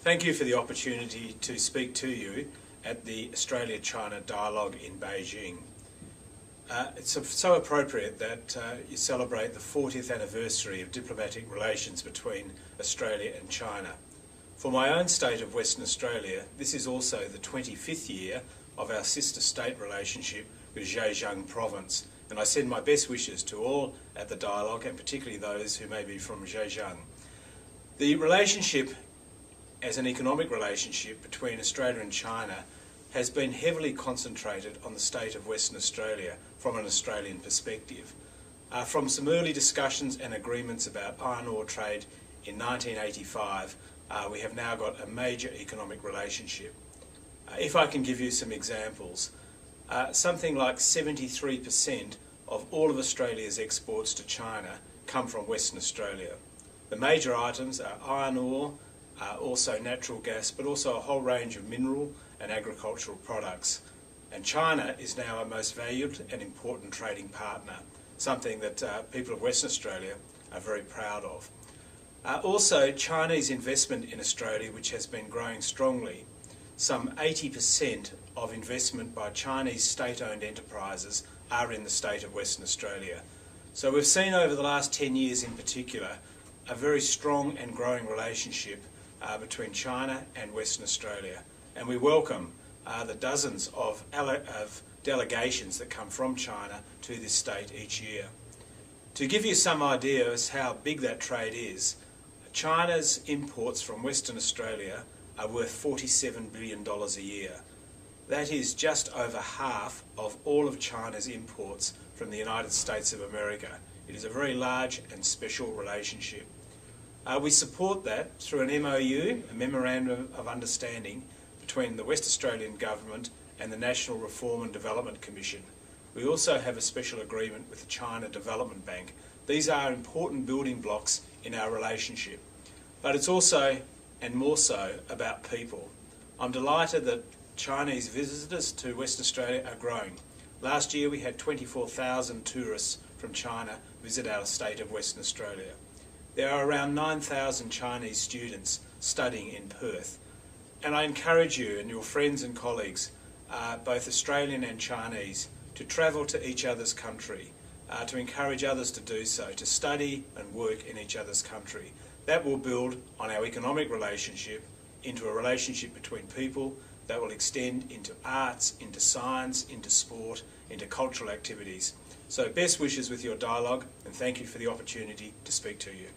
Thank you for the opportunity to speak to you at the Australia-China Dialogue in Beijing. It's so appropriate that you celebrate the 40th anniversary of diplomatic relations between Australia and China. For my own state of Western Australia, this is also the 25th year of our sister state relationship with Zhejiang province, and I send my best wishes to all at the dialogue, and particularly those who may be from Zhejiang. The relationship as an economic relationship between Australia and China has been heavily concentrated on the state of Western Australia from an Australian perspective. From some early discussions and agreements about iron ore trade in 1985, we have now got a major economic relationship. If I can give you some examples, something like 73% of all of Australia's exports to China come from Western Australia. The major items are iron ore, also natural gas, but also a whole range of mineral and agricultural products. And China is now our most valued and important trading partner, something that people of Western Australia are very proud of. Also, Chinese investment in Australia, which has been growing strongly. Some 80% of investment by Chinese state-owned enterprises are in the state of Western Australia. So we've seen over the last 10 years in particular a very strong and growing relationship between China and Western Australia, and we welcome the dozens of delegations that come from China to this state each year. To give you some idea as how big that trade is, China's imports from Western Australia are worth $47 billion a year. That is just over half of all of China's imports from the United States of America. It is a very large and special relationship. We support that through an MOU, a Memorandum of Understanding, between the West Australian Government and the National Reform and Development Commission. We also have a special agreement with the China Development Bank. These are important building blocks in our relationship. But it's also, and more so, about people. I'm delighted that Chinese visitors to Western Australia are growing. Last year we had 24,000 tourists from China visit our state of Western Australia. There are around 9,000 Chinese students studying in Perth. And I encourage you and your friends and colleagues, both Australian and Chinese, to travel to each other's country, to encourage others to do so, to study and work in each other's country. That will build on our economic relationship into a relationship between people that will extend into arts, into science, into sport, into cultural activities. So best wishes with your dialogue, and thank you for the opportunity to speak to you.